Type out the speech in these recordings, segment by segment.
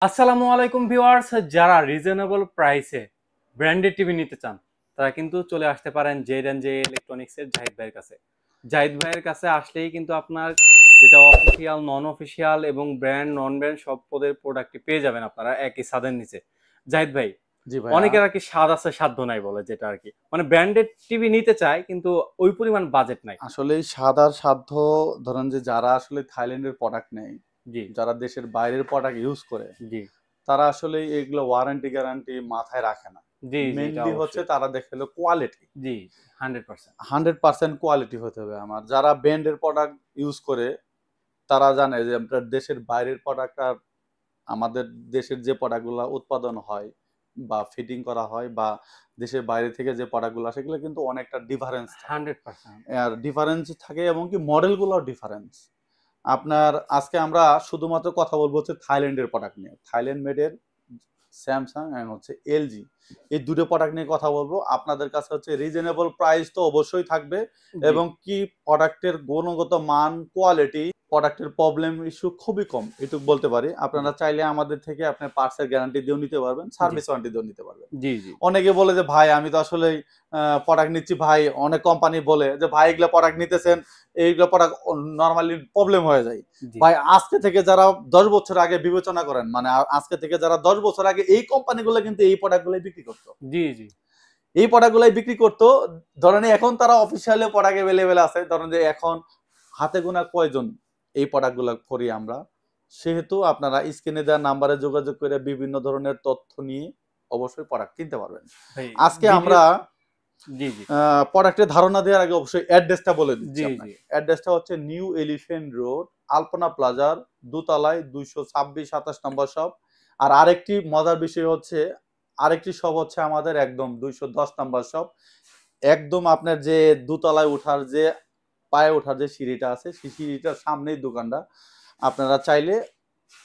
আসসালামু আলাইকুম ভিউয়ার্স, যারা রিজনেবল প্রাইসে ব্র্যান্ডেড টিভি নিতে চান তারা কিন্তু চলে আসতে পারেন জেড এন্ড জে ইলেকট্রনিক্সের জাহিদ ভাইয়ের কাছে। জাহিদ ভাইয়ের কাছে আসলেই কিন্তু আপনার যেটা অফিসিয়াল, নন অফিসিয়াল এবং ব্র্যান্ড নন ব্র্যান্ড সব পদের প্রোডাক্টই পেয়ে যাবেন আপনারা একই ছাদের নিচে। জাহিদ ভাই, জি ভাইয়া। অনেকের আর কি স্বাদ আছে সাধ্য নাই বলে, যেটা আর কি মানে ব্র্যান্ডেড টিভি নিতে চায় কিন্তু ওই পরিমাণ বাজেট নাই। আসলে এই সাদার সাধ্য, ধরেন যে যারা আসলে থাইল্যান্ডের প্রোডাক্ট নেয়, জি যারা দেশের বাইরের প্রোডাক্ট ইউজ করে, জি তারা আসলে এগুলো ওয়ারেন্টি গ্যারান্টি মাথায় রাখে না। জি জি এটা মেইনলি হচ্ছে অবশ্যই। তারা দেখে হলো কোয়ালিটি। জি 100%। 100% কোয়ালিটি হতে হবে আমার। যারা ব্র্যান্ডের প্রোডাক্ট ইউজ করে তারা জানে যে আপনার দেশের বাইরের প্রোডাক্ট আর আমাদের দেশের যে প্রোডাক্টগুলো উৎপাদন হয় বা ফিটিং করা হয় বা দেশের বাইরে থেকে যে প্রোডাক্টগুলো সেগুলো কিন্তু অনেকটা ডিফারেন্স থাকে। 100%। আর ডিফারেন্স থাকে এবং কি মডেলগুলোও ডিফারেন্স। আপনার আজকে আমরা শুধুমাত্র কথা বলবো হচ্ছে থাইল্যান্ডের প্রোডাক্ট নিয়ে। থাইল্যান্ড মেডের স্যামসাং এন্ড হচ্ছে এলজি, এই দুটো প্রোডাক্ট নিয়ে কথা বলবো। আপনাদের কাছে হচ্ছে রিজনেবল প্রাইস তো অবশ্যই থাকবে, জি এবং কি প্রোডাক্টের গুণগত মান, কোয়ালিটি, প্রোডাক্টের প্রবলেম ইস্যু খুবই কম, এটুকু বলতে পারি। জি আপনারা চাইলে আমাদের থেকে আপনার পার্টসের গ্যারান্টি দিয়েও নিতে পারবেন, জি সার্ভিস ওয়ারেন্টি দিয়েও নিতে পারবেন। জি জি অনেকে বলে যে ভাই আমি তো আসলে প্রোডাক্ট নিচ্ছি ভাই, অনেক কোম্পানি বলে যে ভাই এগুলো প্রোডাক্ট নিতেছেন, এইগুলো প্রোডাক্ট নর্মালি প্রবলেম হয়ে যায়। জি ভাই আজকে থেকে যারা 10 বছর আগে বিবেচনা করেন, মানে আজকে থেকে যারা 10 বছর আগে এই কোম্পানিগুলো কিন্তু এই প্রোডাক্টগুলোই বিক্রি করতো, জি জি এই প্রোডাক্টগুলাই বিক্রি করতো। ধরেন এখন তারা অফিসিয়ালি প্রোডাক্ট অ্যাভেলেবেল আছে, ধরেন যে এখন হাতে গোনা কয়জন এই প্রোডাক্টগুলো করি আমরা। সেহেতু আপনারা স্ক্রিনে দেওয়া নাম্বারে যোগাযোগ করে বিভিন্ন ধরনের তথ্য নিয়ে অবশ্যই প্রোডাক্ট কিনতে পারবেন। ভাই আজকে ভিডিও। আমরা জি জি প্রোডাক্টের ধারণা দেওয়ার আগে অবশ্যই অ্যাড্রেসটা বলে দিচ্ছি জি জি আপনাকে। অ্যাড্রেসটা হচ্ছে নিউ এলিফ্যান্ট রোড, আলপনা প্লাজার দোতলায় 226-27 নম্বর শপ। আর আরেকটি মজার বিষয় হচ্ছে, আরেকটি শপ হচ্ছে আমাদের একদম 210 নম্বর শপ। একদম আপনার যে দোতলায় ওঠার যে পায়ে ওঠার যে সিঁড়িটা আছে, সেই সিঁড়িটার সামনেই দোকানটা। আপনারা চাইলে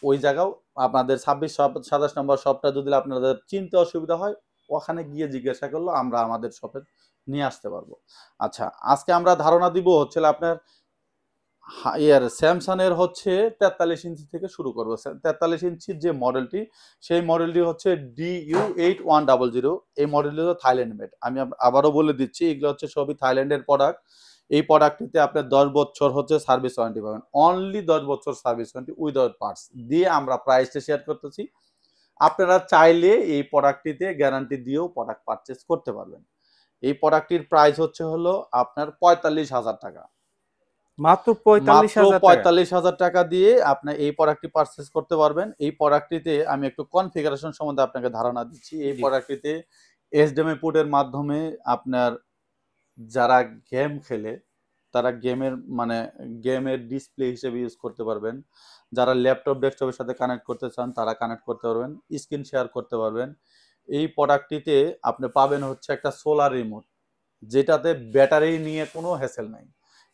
ওই জায়গাও আপনাদের 26-27 নম্বর শপটা যদি আপনাদের চিনতে অসুবিধা হয়, ওখানে গিয়ে জিজ্ঞাসা করলো আমরা আমাদের শপে নিয়ে আসতে পারবো। আচ্ছা, আজকে আমরা ধারণা দিব হচ্ছে আপনার ইয়ার স্যামসাং এর হচ্ছে 43 ইঞ্চি থেকে শুরু করবো। 43 ইঞ্চির যে মডেলটি, সেই মডেলটি হচ্ছে DU8100। এই মডেলটি হলো থাইল্যান্ড মেড। আমি আবারও বলে দিচ্ছি, এগুলো হচ্ছে সবই থাইল্যান্ডের প্রোডাক্ট। এই প্রোডাক্টটিতে আপনার 10 বছর হচ্ছে সার্ভিস ওয়ারেন্টি পাবেন, অনলি 10 বছর সার্ভিস ওয়ারেন্টি উইদাউট পার্টস দিয়ে আমরা প্রাইসটা শেয়ার করতেছি। আপনারা চাইলে এই প্রোডাক্টটিতে গ্যারান্টি দিয়েও প্রোডাক্ট পারচেস করতে পারবেন। এই প্রোডাক্টটির প্রাইস হচ্ছে হলো আপনার 45,000 টাকা। মাত্র পঁয়তাল্লিশ মাত্র হাজার টাকা 45,000 টাকা দিয়ে আপনি এই প্রোডাক্টটি পারচেস করতে পারবেন। এই প্রোডাক্টটিতে আমি একটু কনফিগারেশন সম্বন্ধে আপনাকে ধারণা দিচ্ছি। এই জি প্রোডাক্টটিতে এইচডিএমআই পোর্টের মাধ্যমে আপনার যারা গেম খেলে তারা গেমের ডিসপ্লে হিসেবে ইউজ করতে পারবেন। যারা ল্যাপটপ ডেস্কটপের সাথে কানেক্ট করতে চান তারা কানেক্ট করতে পারবেন, স্ক্রিন শেয়ার করতে পারবেন। এই প্রোডাক্টটিতে আপনি পাবেন হচ্ছে একটা সোলার রিমোট, যেটাতে ব্যাটারি নিয়ে কোনো হ্যাসেল নাই।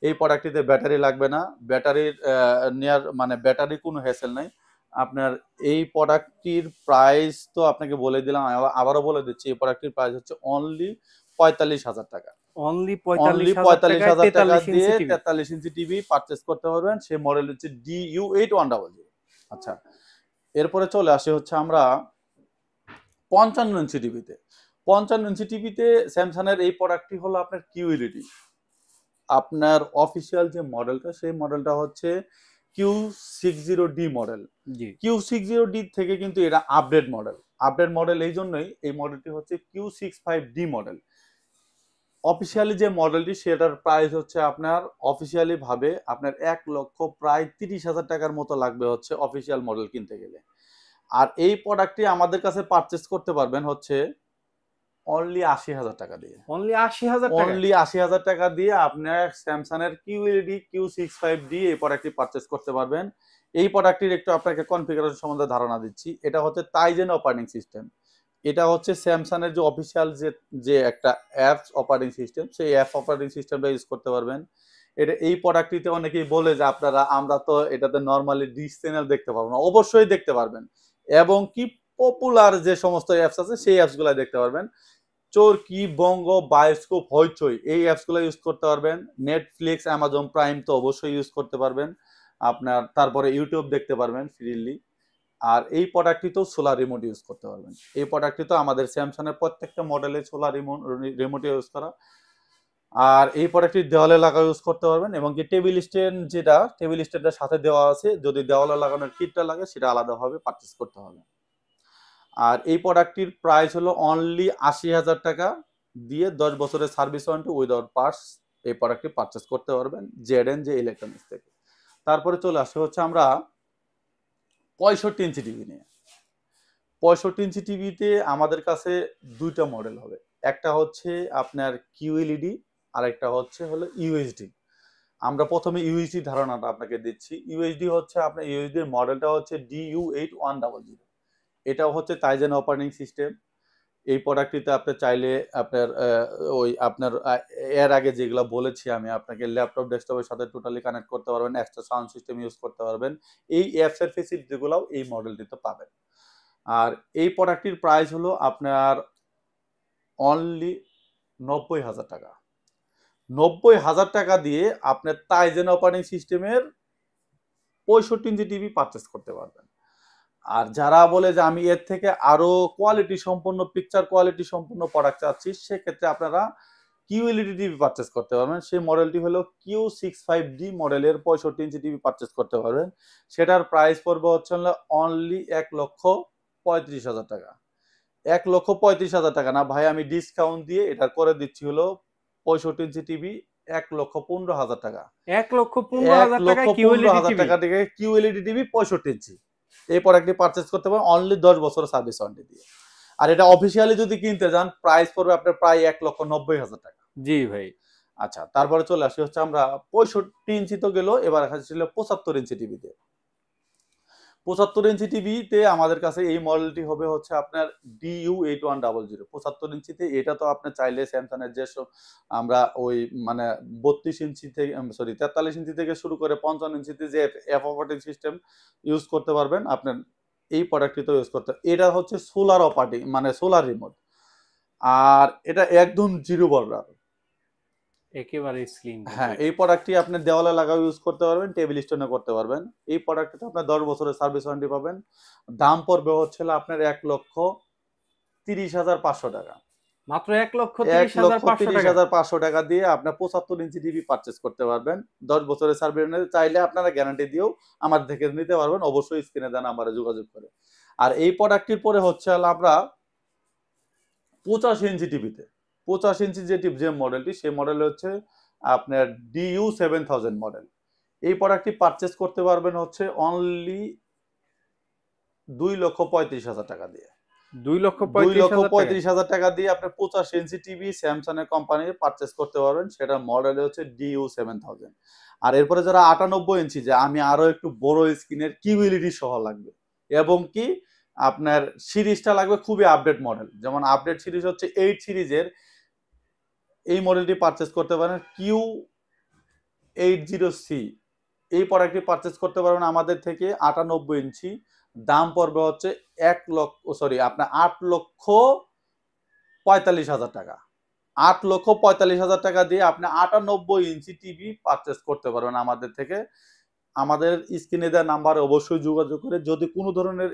এই প্রোডাক্টটিতে ব্যাটারি লাগবে না, ব্যাটারির নেয়ার মানে ব্যাটারি কোনো হ্যাসেল নাই আপনার। এই প্রোডাক্টটির প্রাইস তো আপনাকে বলে দিলাম, আবারও বলে দিচ্ছি, এই প্রোডাক্টটির প্রাইস হচ্ছে অনলি 45,000 টাকা। অনলি অনলি পঁয়তাল্লিশ হাজার পঁয়তাল্লিশ টাকায় হাজার টাকা 43 ইঞ্চি দিয়ে টিভি। 43 ইঞ্চি টিভি পারচেস করতে পারবেন। সেই মডেল হচ্ছে DU8100। আচ্ছা, এরপরে চলে আসে হচ্ছে আমরা 55 ইঞ্চি টিভিতে। 55 ইঞ্চি টিভিতে স্যামসাং এর এই প্রোডাক্টটি হলো আপনার কিউএলইডি। আপনার অফিসিয়াল যে মডেলটা, সেই মডেলটা হচ্ছে Q60D মডেল। জি Q60D থেকে কিন্তু এটা আপডেট মডেল। আপডেট মডেল এই জন্যই, এই মডেলটি হচ্ছে Q65D মডেল। অফিসিয়ালি যে মডেলটি, সেটার প্রাইস হচ্ছে আপনার অফিসিয়ালি ভাবে আপনার 1 লক্ষ প্রায় 30,000 টাকার মতো লাগবে হচ্ছে অফিসিয়াল মডেল কিনতে গেলে। আর এই প্রোডাক্টটি আমাদের কাছে পারচেস করতে পারবেন হচ্ছে অনলি 80,000 টাকা দিয়ে। অনলি 80,000 টাকায়। অনলি 80,000 টাকা দিয়ে আপনার স্যামসাং এর কিউএলইডি Q65D এই প্রোডাক্টটি পারচেস করতে পারবেন। এই প্রোডাক্টটির একটু আপনাকে কনফিগারেশন সম্বন্ধে ধারণা দিচ্ছি। এটা হচ্ছে টাইজেন অপারেটিং সিস্টেম। এটা হচ্ছে স্যামসাং এর যে অফিসিয়াল যে একটা অ্যাপস অপারেটিং সিস্টেম, সেই অ্যাপ অপারেটিং সিস্টেমটা ইউজ করতে পারবেন। এটা এই প্রোডাক্টটিতে অনেকেই বলে যে আমরা তো এটাতে নরমালি ডিশ চ্যানেল দেখতে পারবো না। অবশ্যই দেখতে পারবেন, এবং কি পপুলার যে সমস্ত অ্যাপস আছে সেই অ্যাপসগুলো দেখতে পারবেন। চরকি, বঙ্গ, বায়োস্কোপ, হইচই এই অ্যাপসগুলো ইউজ করতে পারবেন। নেটফ্লিক্স, অ্যামাজন প্রাইম তো অবশ্যই ইউজ করতে পারবেন আপনার। তারপরে ইউটিউব দেখতে পারবেন ফ্রিলি। আর এই প্রোডাক্টটি তো সোলার রিমোট ইউজ করতে পারবেন। এই প্রোডাক্টটি তো আমাদের স্যামসাং এর প্রত্যেকটা মডেলে সোলার রিমোট ইউজ করা। আর এই প্রোডাক্টটি দেওয়ালে লাগা ইউজ করতে পারবেন, এবং কি টেবিল স্ট্যান্ড, যেটা টেবিল স্ট্যান্ডের সাথে দেওয়া আছে, যদি দেওয়ালে লাগানোর কিটটা লাগে সেটা আলাদাভাবে পারচেস করতে হবে। আর এই প্রোডাক্টটির প্রাইস হলো অনলি ৮০,০০০ টাকা দিয়ে 10 বছরের সার্ভিস ওয়ারেন্টি উইদাউট পার্টস এই প্রোডাক্টটি পারচেস করতে পারবেন জেডএনজে ইলেকট্রনিক্স থেকে। তারপরে চলে আসে হচ্ছে আমরা 65 ইঞ্চি টিভি নিয়ে। 65 ইঞ্চি টিভিতে আমাদের কাছে দুইটা মডেল হবে, একটা হচ্ছে আপনার কিউএলইডি আর একটা হলো ইউএসডি। আমরা প্রথমে ইউএসডি ধারণাটা আপনাকে দিচ্ছি। ইউএসডি হচ্ছে আপনার ইউএসডির মডেলটা হচ্ছে DU8100। এটাও হচ্ছে টাইজেন অপারেটিং সিস্টেম। এই প্রোডাক্টটিতে আপনি চাইলে আপনার এর আগে যেগুলো বলেছি আমি আপনাকে, ল্যাপটপ ডেস্কটপের সাথে টোটালি কানেক্ট করতে পারবেন, এক্সট্রা সাউন্ড সিস্টেম ইউজ করতে পারবেন। এই অ্যাপস এর ফেসিলিটিগুলোও এই মডেলটিতে পাবেন। আর এই প্রোডাক্টটির প্রাইস হলো আপনার অনলি ৯০,০০০ টাকা। ৯০,০০০ টাকা দিয়ে আপনার টাইজেন অপারেটিং সিস্টেমের 65 ইঞ্চি টিভি পারচেস করতে পারবেন। আর যারা বলে যে আমি এর থেকে আরো কোয়ালিটি সম্পন্ন, পিকচার কোয়ালিটি সম্পন্ন প্রোডাক্ট চাচ্ছি, সেক্ষেত্রে আপনারা কিউএলইডি টিভি পারচেস করতে পারবেন। সেই মডেলটি হলো Q65D মডেলের 65 ইঞ্চি টিভি পারচেস করতে পারবেন। সেটার প্রাইস পড়বে হচ্ছে অনলি ১,৩৫,০০০ টাকা। ১,৩৫,০০০ টাকা না ভাই, আমি ডিসকাউন্ট দিয়ে এটা করে দিচ্ছি হলো 65 ইঞ্চি টিভি ১,১৫,০০০ টাকা। ১,১৫,০০০ টাকা থেকে কিউএলইডি টিভি 65 ইঞ্চি এই প্রোডাক্টটি পারচেস করতে পারেন অনলি 10 বছরের সার্ভিস ওয়ারেন্টি দিয়ে। আর এটা অফিসিয়ালি যদি কিনতে যান প্রাইস পড়বে আপনার প্রায় ১,৯০,০০০ টাকা। জি ভাই। আচ্ছা, তারপরে চলে আসি হচ্ছে আমরা 65 ইঞ্চি তো গেল, এবার ছিল 75 ইঞ্চি টিভিতে। 75 ইঞ্চি টিভিতে আমাদের কাছে এই মডেলটি হবে হচ্ছে আপনার DU8100। 75 ইঞ্চিতে এটা তো আপনি চাইলে স্যামসাং এর যেসব আমরা ওই মানে 32 ইঞ্চি থেকে 43 ইঞ্চি থেকে শুরু করে 55 ইঞ্চিতে যে অ্যাপ অপারেটিং সিস্টেম ইউজ করতে পারবেন, আপনার এই প্রোডাক্টটি তো ইউজ করতে। এটা হচ্ছে সোলার অপারেটিং মানে সোলার রিমোট, আর এটা একদম জিরো বর্ডার, একেবারে স্লিম। হ্যাঁ, এই প্রোডাক্টটি আপনি দেওয়ালে লাগাও ইউজ করতে পারবেন, টেবিল স্ট্যান্ডে করতে পারবেন। এই প্রোডাক্টটিতে আপনার 10 বছরের সার্ভিস ওয়ারেন্টি পাবেন। দাম পড়বে হচ্ছে আপনার ১,৩০,৫০০ টাকা। মাত্র ১,৩০,৫০০ টাকা দিয়ে আপনার ৭৫ ইঞ্চি টিভি পারচেস করতে পারবেন 10 বছরের সার্ভিস ওয়ারেন্টি। চাইলে আপনারা গ্যারান্টি দিয়েও আমার থেকে নিতে পারবেন, অবশ্যই স্ক্রিনে দেন আমারে যোগাযোগ করে। আর এই প্রোডাক্টটির পরে হচ্ছে আমরা 85 ইঞ্চি টিভিতে, 85 ইঞ্চি যে মডেলটি, সেই মডেল হচ্ছে আপনার DU7000 মডেল। এই প্রোডাক্টটি পারচেস করতে পারবেন হচ্ছে অনলি ২,৩৫,০০০ টাকা দিয়ে। ২,৩৫,০০০ টাকা দিয়ে আপনি 85 ইঞ্চি টিভি স্যামসাং এর কোম্পানির পারচেস করতে পারবেন। সেটার মডেল হচ্ছে DU7000। আর এরপরে যারা 98 ইঞ্চি, যে আমি আরো একটু বড় স্ক্রিনের কিউএলইডি সহ লাগবে, এবং কি আপনার সিরিজটা লাগবে খুবই আপডেট মডেল, যেমন আপডেট সিরিজ হচ্ছে 8 সিরিজের, এই মডেলটি পারচেস করতে পারেন Q80C। এই প্রোডাক্টটি পারচেস করতে পারবেন আমাদের থেকে 98 ইঞ্চি। দাম পড়বে হচ্ছে ৮,৪৫,০০০ টাকা। ৮,৪৫,০০০ টাকা দিয়ে আপনি 98 ইঞ্চি টিভি পারচেস করতে পারবেন আমাদের থেকে। আমাদের স্ক্রিনে দেওয়া নাম্বারে অবশ্যই যোগাযোগ করে, যদি কোনো ধরনের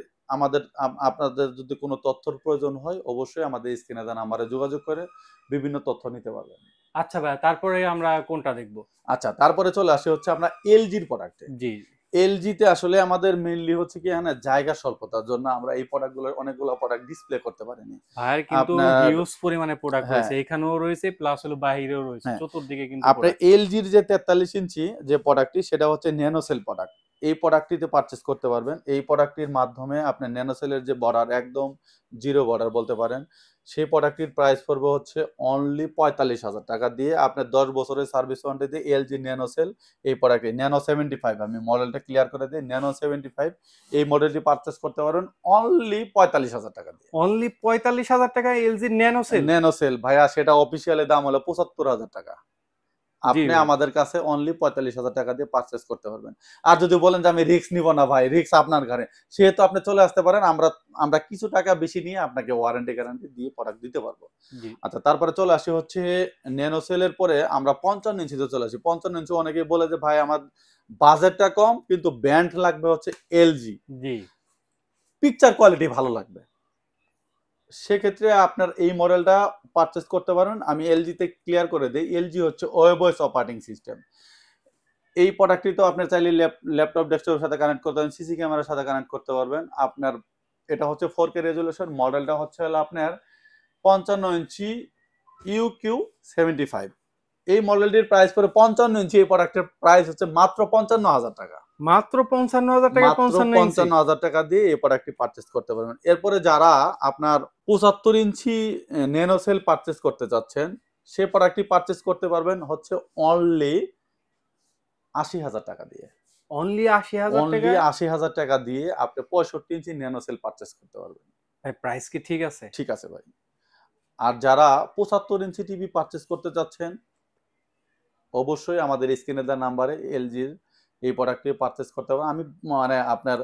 আপনাদের যদি কোনো তথ্যের প্রয়োজন হয়, অবশ্যই আমাদের স্ক্রিনে দেওয়া নাম্বারে যোগাযোগ করে বিভিন্ন তথ্য নিতে পারবেন। আচ্ছা ভাই, তারপরে আমরা কোনটা দেখব? আচ্ছা, তারপরে চলে আসে হচ্ছে আমরা এলজির প্রোডাক্টে। জি। এলজিতে আসলে আমাদের মেইনলি হচ্ছে কি জায়গা স্বল্পতার জন্য আমরা এই প্রোডাক্টগুলোর অনেকগুলো প্রোডাক্ট ডিসপ্লে করতে পারিনি। ভাইয়ের কিন্তু হিউজ পরিমাণে প্রোডাক্ট রয়েছে, এখানেও রয়েছে প্লাস হলো বাইরেও রয়েছে, চতুর্দিকে কিন্তু। আপনি এলজির যে 43 ইঞ্চি যে প্রোডাক্টটি, সেটা হচ্ছে ন্যানোসেল প্রোডাক্ট। এই প্রোডাক্টটিতে পারচেস করতে পারবেন। এই প্রোডাক্টটির মাধ্যমে আপনি ন্যানোসেলের যে বর্ডার, একদম জিরো বর্ডার বলতে পারেন, সেই প্রোডাক্টটির প্রাইস পড়বে হচ্ছে অনলি ৪৫,০০০ টাকা দিয়ে আপনার 10 বছরের সার্ভিস ওয়ারেন্টি দিয়ে এলজি ন্যানোসেল এই প্রোডাক্টটি ন্যানো 75, আমি মডেলটা ক্লিয়ার করে দিই, ন্যানো 75 এই মডেলটি পারচেস করতে পারবেন অনলি ৪৫,০০০ টাকা দিয়ে। অনলি ৪৫,০০০ টাকা এলজি ন্যানোসেল ভাইয়া, সেটা অফিসিয়ালি দাম হলো ৭৫,০০০ টাকা। আপনি আমাদের কাছে অনলি ৪৫,০০০ টাকা দিয়ে পারচেস করতে পারবেন। আর যদি বলেন যে আমি রিস্ক নিব না ভাই, রিস্ক আপনার ঘরে, সেহেতু আপনি চলে আসতে পারেন, আমরা কিছু টাকা বেশি নিয়ে আপনাকে ওয়ারেন্টি গ্যারান্টি দিয়ে প্রোডাক্ট দিতে পারবো। আচ্ছা, তারপরে চলে আসি হচ্ছে ন্যানোসেলের পরে আমরা 55 ইঞ্চিতে চলে আসি। 55 ইঞ্চি অনেকেই বলে যে ভাই আমার বাজেটটা কম, কিন্তু ব্র্যান্ড লাগবে হচ্ছে এলজি। জি। পিকচার কোয়ালিটি ভালো লাগবে, সেক্ষেত্রে আপনার এই মডেলটা পারচেস করতে পারেন। আমি এলজিতে ক্লিয়ার করে দিই, এলজি হচ্ছে ওয়েবওস অপারেটিং সিস্টেম। এই প্রোডাক্টটি তো আপনি চাইলে ল্যাপটপ ডেস্কটপের সাথে কানেক্ট করতে পারেন, সিসি ক্যামেরার সাথে কানেক্ট করতে পারবেন। আপনার এটা হচ্ছে 4K রেজুলেশন, মডেলটা হচ্ছে হলো আপনার 55 ইঞ্চি ইউকিউ 75। এই মডেলটির প্রাইস পড়ে 55 ইঞ্চি, এই প্রোডাক্টের প্রাইস হচ্ছে মাত্র 55,000 টাকা। মাত্র 55,000 টাকা, মাত্র 55 ইঞ্চি। 55,000 টাকা দিয়ে এই প্রোডাক্টটি পারচেস করতে পারবেন। এরপরে যারা আপনার 75 ইঞ্চি ন্যানো সেল পারচেস করতে চাচ্ছেন, সে প্রোডাক্টটি পারচেস করতে পারবেন হচ্ছে অনলি 80,000 টাকা দিয়ে। অনলি 80,000 অনলি টাকা? 80,000 টাকা দিয়ে আপনি 65 ইঞ্চি ন্যানো সেল পারচেস করতে পারবেন। ভাই প্রাইস কি ঠিক আছে? ঠিক আছে ভাই। আর যারা 75 ইঞ্চি টিভি পারচেস করতে চাচ্ছেন, অবশ্যই আমাদের স্ক্রিনে দেওয়া নাম্বারে এলজির এই প্রোডাক্টটি পারচেস করতে হবে। আমি মানে আপনার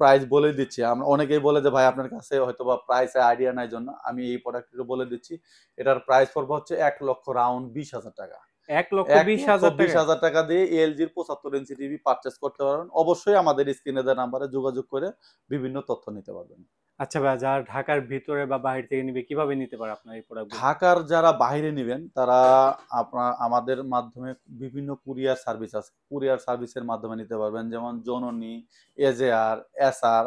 প্রাইস বলে দিচ্ছি। আমরা অনেকেই বলে যে ভাই আপনার কাছে হয়তোবা প্রাইসের আইডিয়া নাই জন্য আমি এই প্রোডাক্টটি বলে দিচ্ছি। এটার প্রাইস পড়বে হচ্ছে 1 লক্ষ রাউন্ড 20,000 টাকা। 1,20,000 টাকা? 1,20,000 টাকা দিয়ে এলজির 75 ইঞ্চি টিভি পারচেস করতে পারবেন। অবশ্যই আমাদের স্ক্রিনে দেওয়া নাম্বারে যোগাযোগ করে বিভিন্ন তথ্য নিতে পারবেন। আচ্ছা ভাই, যারা ঢাকার ভিতরে বা বাহির থেকে নিবে কিভাবে নিতে পারে আপনার এই প্রোডাক্টগুলো? ঢাকার যারা বাইরে নেবেন তারা আমাদের মাধ্যমে বিভিন্ন কুরিয়ার সার্ভিস আছে, কুরিয়ার সার্ভিসের মাধ্যমে নিতে পারবেন। যেমন জননী, এজেআর, এসআর,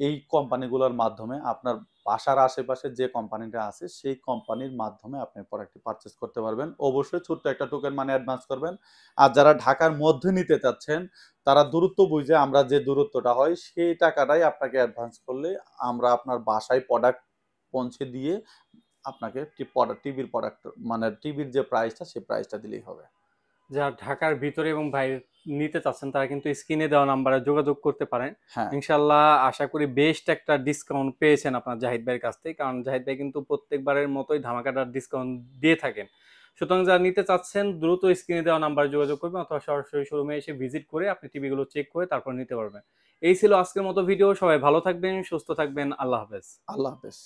এই কোম্পানিগুলোর মাধ্যমে আপনার বাসার আশেপাশে যে কোম্পানিটা আছে সেই কোম্পানির মাধ্যমে আপনি প্রোডাক্টটি পারচেস করতে পারবেন। অবশ্যই ছোট্ট একটা টোকেন মানি অ্যাডভান্স করবেন। আর যারা ঢাকার মধ্যে নিতে চাচ্ছেন তারা দূরত্ব বুঝে আমরা যে দূরত্বটা হয় সেই টাকাটাই আপনাকে অ্যাডভান্স করলে আমরা আপনার বাসায় প্রোডাক্ট পৌঁছে দিয়ে আপনাকে টিভির প্রোডাক্ট মানে টিভির যে প্রাইসটা সেই প্রাইসটা দিলেই হবে। যারা ঢাকার ভিতরে এবং বাইরে নিতে চাচ্ছেন তারা কিন্তু স্ক্রিনে দেওয়া নাম্বারে যোগাযোগ করতে পারেন। হ্যাঁ, ইনশাল্লাহ আশা করি বেস্ট একটা ডিসকাউন্ট পেয়েছেন আপনার জাহিদ ভাইয়ের কাছ থেকে, কারণ জাহিদ ভাই কিন্তু প্রত্যেকবারের মতোই ধামাকাদার ডিসকাউন্ট দিয়ে থাকেন। সুতরাং যারা নিতে চাচ্ছেন দ্রুত স্ক্রিনে দেওয়া নাম্বারে যোগাযোগ করবেন অথবা সরাসরি শোরুমে এসে ভিজিট করে আপনি টিভিগুলো চেক করে তারপর নিতে পারবেন। এই ছিল আজকের মতো ভিডিও। সবাই ভালো থাকবেন, সুস্থ থাকবেন। আল্লাহ হাফেজ। আল্লাহ হাফেজ।